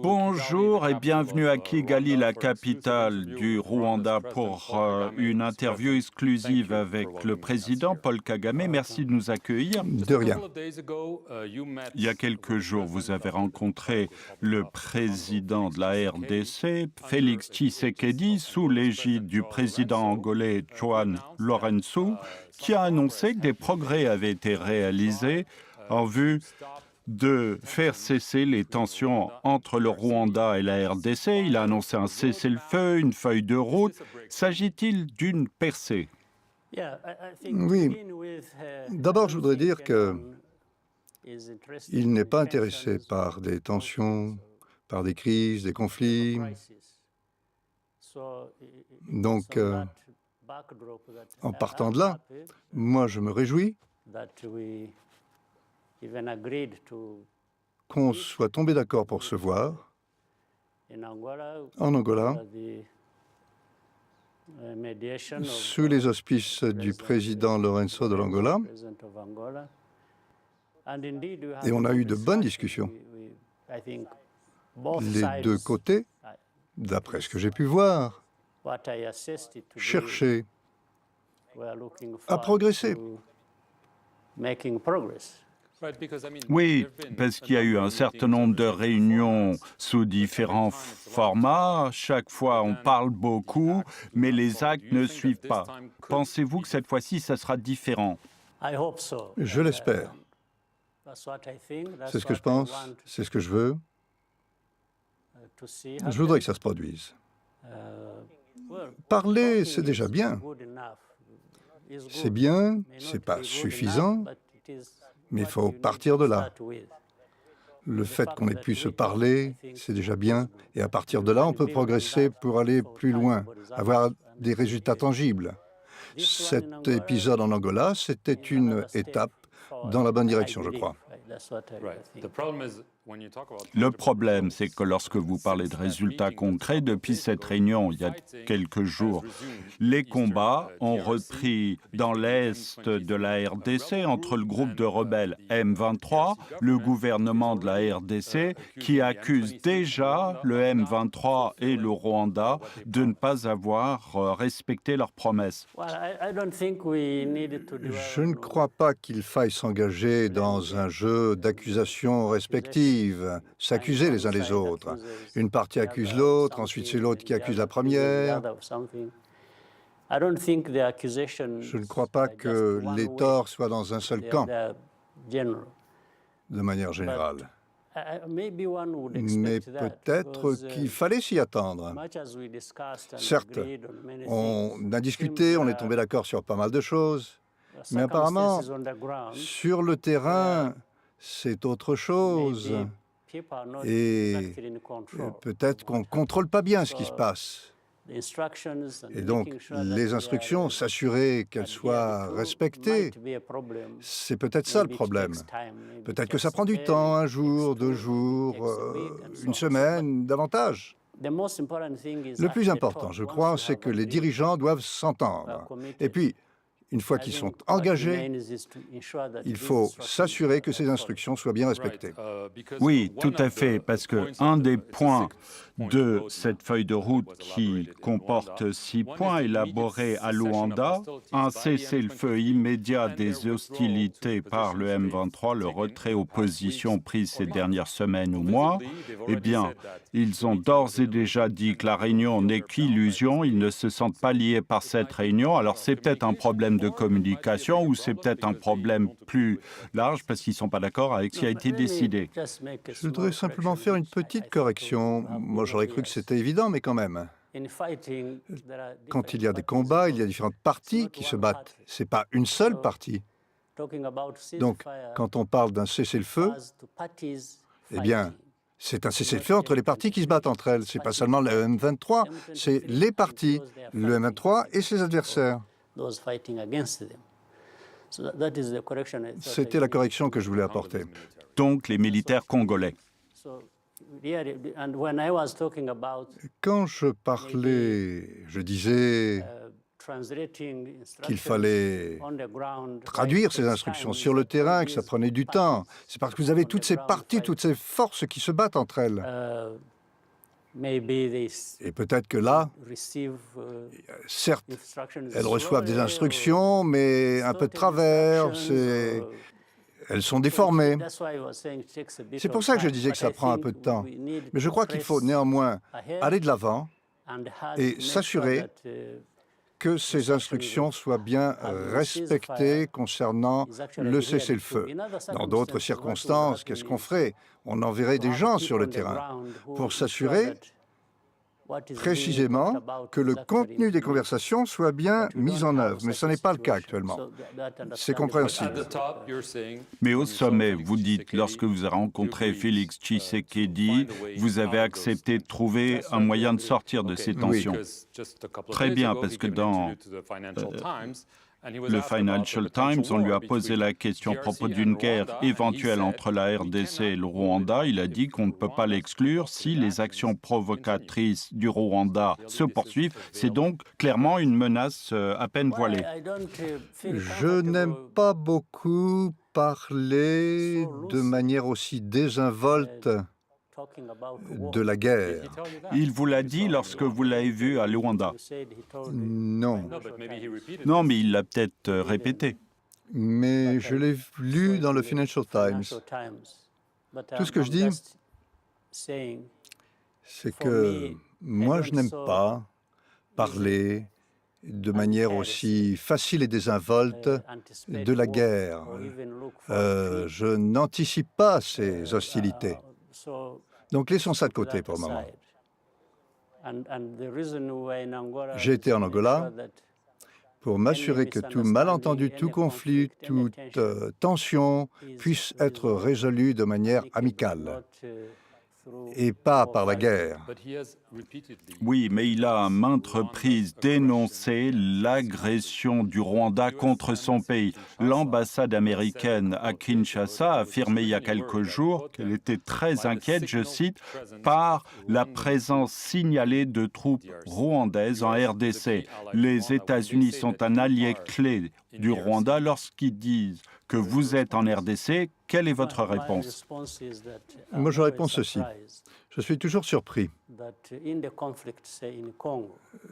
Bonjour et bienvenue à Kigali, la capitale du Rwanda, pour une interview exclusive avec le président Paul Kagame. Merci de nous accueillir. De rien. Il y a quelques jours, vous avez rencontré le président de la RDC, Félix Tshisekedi, sous l'égide du président angolais João Lourenço, qui a annoncé que des progrès avaient été réalisés en vue de faire cesser les tensions entre le Rwanda et la RDC. Il a annoncé un cessez-le-feu, une feuille de route. S'agit-il d'une percée? Oui. D'abord, je voudrais dire qu'il n'est pas intéressé par des tensions, par des crises, des conflits. Donc, en partant de là, moi, je me réjouis qu'on soit tombé d'accord pour se voir en Angola, sous les auspices du président Lourenço de l'Angola. Et on a eu de bonnes discussions. Les deux côtés, d'après ce que j'ai pu voir, cherchaient à progresser. Oui, parce qu'il y a eu un certain nombre de réunions sous différents formats. Chaque fois, on parle beaucoup, mais les actes ne suivent pas. Pensez-vous que cette fois-ci, ça sera différent? Je l'espère. C'est ce que je pense, c'est ce que je veux. Je voudrais que ça se produise. Parler, c'est déjà bien. C'est bien, c'est pas suffisant, mais il faut partir de là. Le fait qu'on ait pu se parler, c'est déjà bien. Et à partir de là, on peut progresser pour aller plus loin, avoir des résultats tangibles. Cet épisode en Angola, c'était une étape dans la bonne direction, je crois. Le problème, c'est que lorsque vous parlez de résultats concrets, depuis cette réunion, il y a quelques jours, les combats ont repris dans l'est de la RDC entre le groupe de rebelles M23, le gouvernement de la RDC, qui accuse déjà le M23 et le Rwanda de ne pas avoir respecté leurs promesses. Je ne crois pas qu'il faille s'engager dans un jeu d'accusations respectives, s'accuser les uns les autres. Une partie accuse l'autre, ensuite c'est l'autre qui accuse la première. Je ne crois pas que les torts soient dans un seul camp, de manière générale. Mais peut-être qu'il fallait s'y attendre. Certes, on a discuté, on est tombé d'accord sur pas mal de choses, mais apparemment, sur le terrain, c'est autre chose. Et peut-être qu'on ne contrôle pas bien ce qui se passe. Et donc, les instructions, s'assurer qu'elles soient respectées, c'est peut-être ça le problème. Peut-être que ça prend du temps, un jour, 2 jours, une semaine, davantage. Le plus important, je crois, c'est que les dirigeants doivent s'entendre. Et puis, une fois qu'ils sont engagés, il faut s'assurer que ces instructions soient bien respectées. Oui, tout à fait, parce qu'un des points de cette feuille de route qui comporte 6 points élaborés à Luanda, un cessez-le-feu immédiat des hostilités par le M23, le retrait aux positions prises ces dernières semaines ou mois, eh bien, ils ont d'ores et déjà dit que la réunion n'est qu'illusion, ils ne se sentent pas liés par cette réunion, alors c'est peut-être un problème de communication ou c'est peut-être un problème plus large parce qu'ils ne sont pas d'accord avec ce qui a été décidé. Je voudrais simplement faire une petite correction. Moi, j'aurais cru que c'était évident, mais quand même. Quand il y a des combats, il y a différentes parties qui se battent. Ce n'est pas une seule partie. Donc, quand on parle d'un cessez-le-feu, eh bien, c'est un cessez-le-feu entre les parties qui se battent entre elles. Ce n'est pas seulement le M23, c'est les parties, le M23 et ses adversaires. C'était la correction que je voulais apporter. Donc, les militaires congolais. Quand je parlais, je disais qu'il fallait traduire ces instructions sur le terrain, que ça prenait du temps. C'est parce que vous avez toutes ces parties, toutes ces forces qui se battent entre elles. Et peut-être que là, certes, elles reçoivent des instructions, mais un peu de travers, elles sont déformées. C'est pour ça que je disais que ça prend un peu de temps. Mais je crois qu'il faut néanmoins aller de l'avant et s'assurer que ces instructions soient bien respectées concernant le cessez-le-feu. Dans d'autres circonstances, qu'est-ce qu'on ferait? On enverrait des gens sur le terrain pour s'assurer précisément que le contenu des conversations soit bien mis en œuvre. Mais ce n'est pas le cas actuellement. C'est compréhensible. Mais au sommet, vous dites, lorsque vous avez rencontré Félix Tshisekedi, vous avez accepté de trouver un moyen de sortir de ces tensions. Très bien, parce que dans le Financial Times, on lui a posé la question à propos d'une guerre éventuelle entre la RDC et le Rwanda. Il a dit qu'on ne peut pas l'exclure si les actions provocatrices du Rwanda se poursuivent. C'est donc clairement une menace à peine voilée. Je n'aime pas beaucoup parler de manière aussi désinvolte de la guerre. Il vous l'a dit lorsque vous l'avez vu à Luanda. Non. Non, mais il l'a peut-être répété. Mais je l'ai lu dans le Financial Times. Tout ce que je dis, c'est que moi, je n'aime pas parler de manière aussi facile et désinvolte de la guerre. Je n'anticipe pas ces hostilités. Donc, laissons ça de côté pour le moment. J'ai été en Angola pour m'assurer que tout malentendu, tout conflit, toute tension puisse être résolu de manière amicale et pas par la guerre. Oui, mais il a à maintes reprises dénoncé l'agression du Rwanda contre son pays. L'ambassade américaine à Kinshasa a affirmé il y a quelques jours qu'elle était très inquiète, je cite, par la présence signalée de troupes rwandaises en RDC. Les États-Unis sont un allié clé du Rwanda. Lorsqu'ils disent que vous êtes en RDC, quelle est votre réponse? Moi, je réponds ceci. Je suis toujours surpris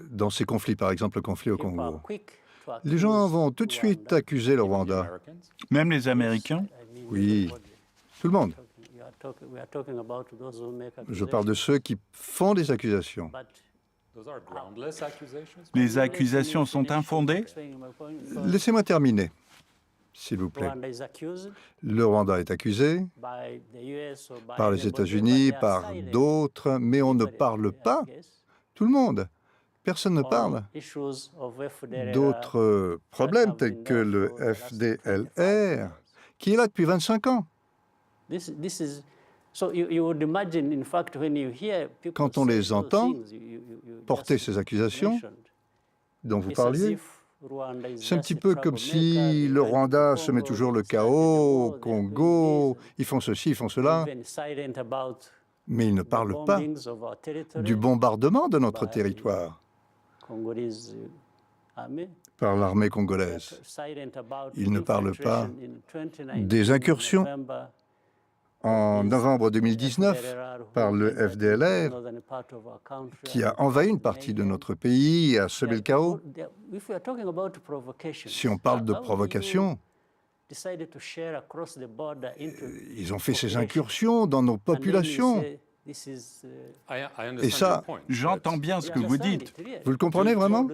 dans ces conflits, par exemple le conflit au Congo. Les gens vont tout de suite accuser le Rwanda. Même les Américains? Oui, tout le monde. Je parle de ceux qui font des accusations. Les accusations sont infondées? Laissez-moi terminer, s'il vous plaît. Le Rwanda est accusé par les États-Unis, par d'autres, mais on ne parle pas. Tout le monde. Personne ne parle. D'autres problèmes tels que le FDLR, qui est là depuis 25 ans. Quand on les entend porter ces accusations dont vous parliez, c'est un petit peu comme si le Rwanda semait toujours le chaos au Congo, ils font ceci, ils font cela, mais ils ne parlent pas du bombardement de notre territoire par l'armée congolaise. Ils ne parlent pas des incursions en novembre 2019 par le FDLR, qui a envahi une partie de notre pays et a semé le chaos. Si on parle de provocation, ils ont fait ces incursions dans nos populations. Et ça, j'entends bien ce que vous dites. Vous le comprenez vraiment?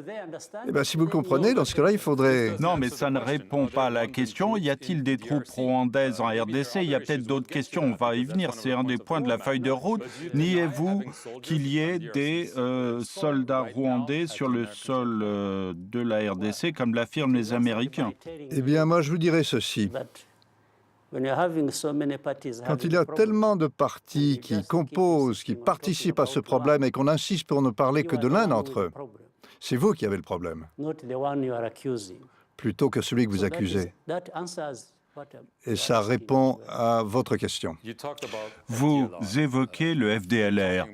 Eh bien, si vous le comprenez, dans ce cas-là, il faudrait... Non, mais ça ne répond pas à la question. Y a-t-il des troupes rwandaises en RDC? Il y a peut-être d'autres questions, on va y venir. C'est un des points de la feuille de route. Niez-vous qu'il y ait des soldats rwandais sur le sol de la RDC, comme l'affirment les Américains? Eh bien, moi, je vous dirais ceci. Quand il y a tellement de partis qui composent, qui participent à ce problème et qu'on insiste pour ne parler que de l'un d'entre eux, c'est vous qui avez le problème, plutôt que celui que vous accusez. Et ça répond à votre question. Vous évoquez le FDLR.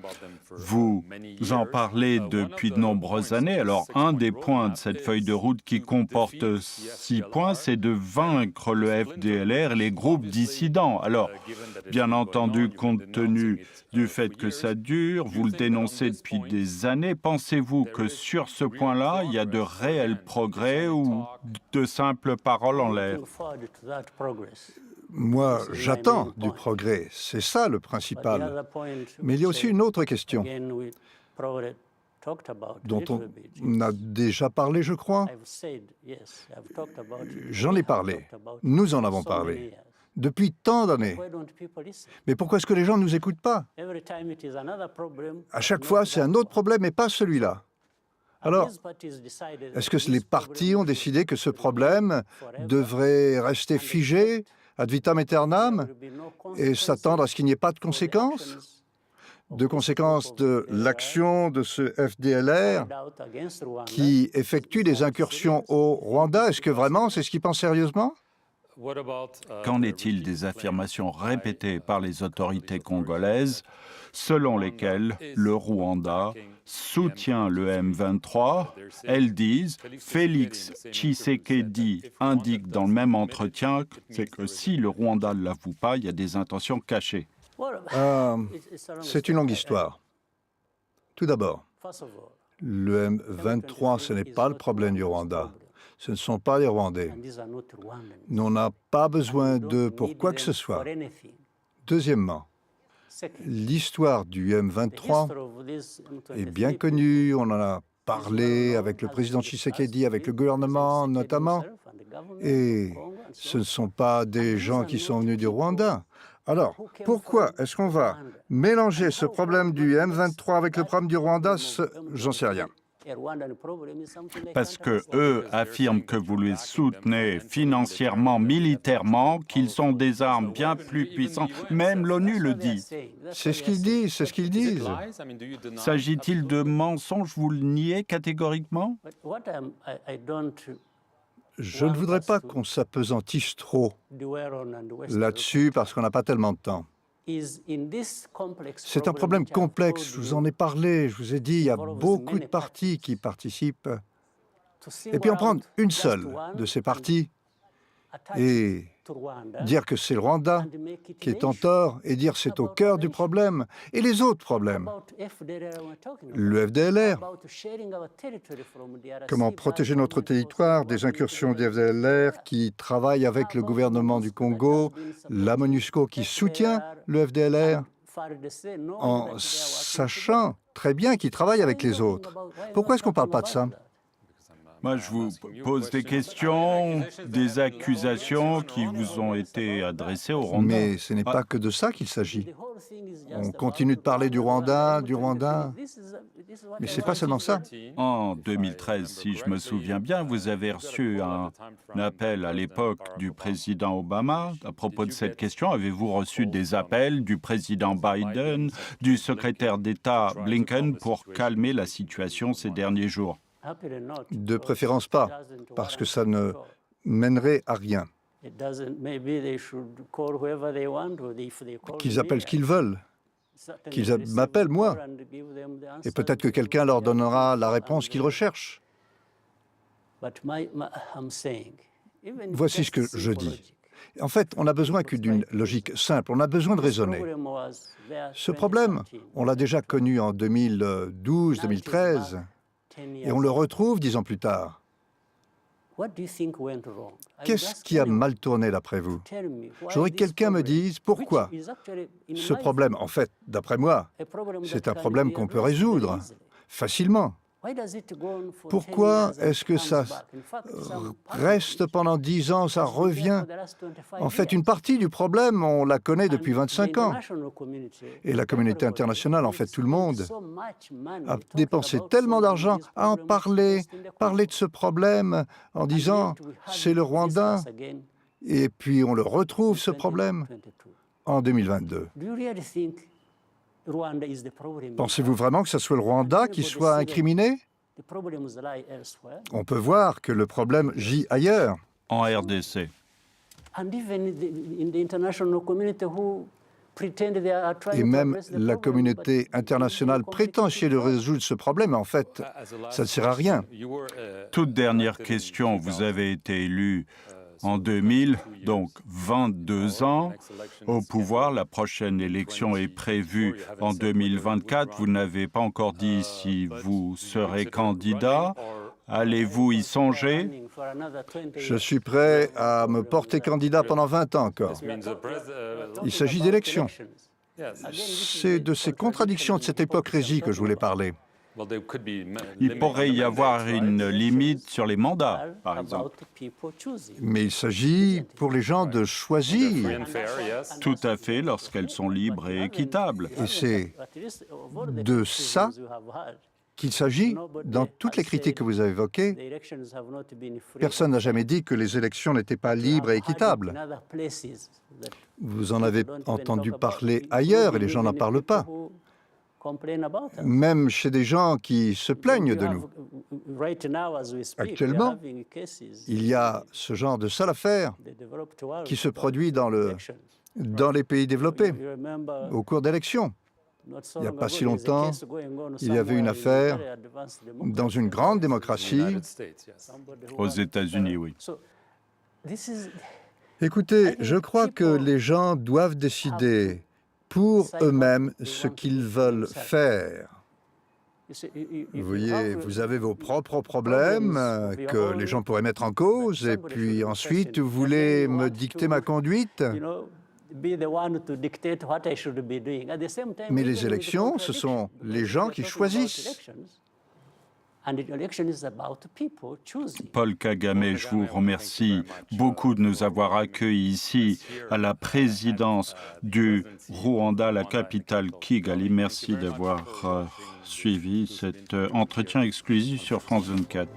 Vous en parlez depuis de nombreuses années. Alors, un des points de cette feuille de route qui comporte 6 points, c'est de vaincre le FDLR et les groupes dissidents. Alors, bien entendu, compte tenu du fait que ça dure, vous le dénoncez depuis des années, pensez-vous que sur ce point-là, il y a de réels progrès ou de simples paroles en l'air? Moi, j'attends du progrès. C'est ça le principal. Mais il y a aussi une autre question dont on a déjà parlé, je crois. J'en ai parlé. Nous en avons parlé. Depuis tant d'années. Mais pourquoi est-ce que les gens ne nous écoutent pas? À chaque fois, c'est un autre problème et pas celui-là. Alors, est-ce que les partis ont décidé que ce problème devrait rester figé ad vitam aeternam et s'attendre à ce qu'il n'y ait pas de conséquences de l'action de ce FDLR qui effectue des incursions au Rwanda? Est-ce que vraiment c'est ce qu'ils pensent sérieusement? Qu'en est-il des affirmations répétées par les autorités congolaises selon lesquelles le Rwanda soutient le M23? Elles disent, Félix Tshisekedi indique dans le même entretien que si le Rwanda ne l'avoue pas, il y a des intentions cachées. C'est une longue histoire. Tout d'abord, le M23, ce n'est pas le problème du Rwanda. Ce ne sont pas les Rwandais. Nous n'avons pas besoin d'eux pour quoi que ce soit. Deuxièmement, l'histoire du M23 est bien connue. On en a parlé avec le président Tshisekedi, avec le gouvernement notamment. Et ce ne sont pas des gens qui sont venus du Rwanda. Alors, pourquoi est-ce qu'on va mélanger ce problème du M23 avec le problème du Rwanda? J'en sais rien. Parce que eux affirment que vous les soutenez financièrement, militairement, qu'ils ont des armes bien plus puissantes. Même l'ONU le dit. C'est ce qu'ils disent, c'est ce qu'ils disent. S'agit-il de mensonges? Vous le niez catégoriquement? Je ne voudrais pas qu'on s'apesantisse trop là-dessus parce qu'on n'a pas tellement de temps. C'est un problème complexe, je vous en ai parlé, je vous ai dit, il y a beaucoup de partis qui participent. Et puis en prendre une seule de ces partis et dire que c'est le Rwanda qui est en tort et dire c'est au cœur du problème. Et les autres problèmes, le FDLR, comment protéger notre territoire des incursions du FDLR qui travaillent avec le gouvernement du Congo, la MONUSCO qui soutient le FDLR, en sachant très bien qu'ils travaillent avec les autres. Pourquoi est-ce qu'on ne parle pas de ça? Moi, je vous pose des questions, des accusations qui vous ont été adressées au Rwanda. Mais ce n'est pas que de ça qu'il s'agit. On continue de parler du Rwanda. Mais ce n'est pas seulement ça. En 2013, si je me souviens bien, vous avez reçu un appel à l'époque du président Obama à propos de cette question. Avez-vous reçu des appels du président Biden, du secrétaire d'État Blinken pour calmer la situation ces derniers jours? De préférence pas, parce que ça ne mènerait à rien. Qu'ils appellent ce qu'ils veulent, qu'ils m'appellent moi, et peut-être que quelqu'un leur donnera la réponse qu'ils recherchent. Voici ce que je dis. En fait, on n'a besoin que d'une logique simple, on a besoin de raisonner. Ce problème, on l'a déjà connu en 2012, 2013, et on le retrouve 10 ans plus tard. Qu'est-ce qui a mal tourné d'après vous? Je voudrais que quelqu'un me dise pourquoi. Ce problème, en fait, d'après moi, c'est un problème qu'on peut résoudre facilement. Pourquoi est-ce que ça reste pendant 10 ans, ça revient? En fait, une partie du problème, on la connaît depuis 25 ans. Et la communauté internationale, en fait, tout le monde, a dépensé tellement d'argent à en parler de ce problème en disant « c'est le Rwanda ». Et puis on le retrouve, ce problème, en 2022. Pensez-vous vraiment que ce soit le Rwanda qui soit incriminé? On peut voir que le problème gît ailleurs. En RDC. Et même la communauté internationale prétend essayer de résoudre ce problème, mais en fait, ça ne sert à rien. Toute dernière question, vous avez été élu en 2000, donc 22 ans au pouvoir. La prochaine élection est prévue en 2024. Vous n'avez pas encore dit si vous serez candidat. Allez-vous y songer? Je suis prêt à me porter candidat pendant 20 ans encore. Il s'agit d'élections. C'est de ces contradictions, de cette hypocrisie que je voulais parler. Il pourrait y avoir une limite sur les mandats, par exemple. Mais il s'agit pour les gens de choisir. Tout à fait, lorsqu'elles sont libres et équitables. Et c'est de ça qu'il s'agit dans toutes les critiques que vous avez évoquées. Personne n'a jamais dit que les élections n'étaient pas libres et équitables. Vous en avez entendu parler ailleurs et les gens n'en parlent pas. Même chez des gens qui se plaignent de nous. Actuellement, il y a ce genre de sale affaire qui se produit dans les pays développés au cours d'élections. Il n'y a pas si longtemps, il y avait une affaire dans une grande démocratie. Aux États-Unis, oui. Écoutez, je crois que les gens doivent décider pour eux-mêmes ce qu'ils veulent faire. Vous voyez, vous avez vos propres problèmes que les gens pourraient mettre en cause, et puis ensuite, vous voulez me dicter ma conduite. Mais les élections, ce sont les gens qui choisissent. Paul Kagame, je vous remercie beaucoup de nous avoir accueillis ici à la présidence du Rwanda, la capitale Kigali. Merci d'avoir suivi cet entretien exclusif sur France 24.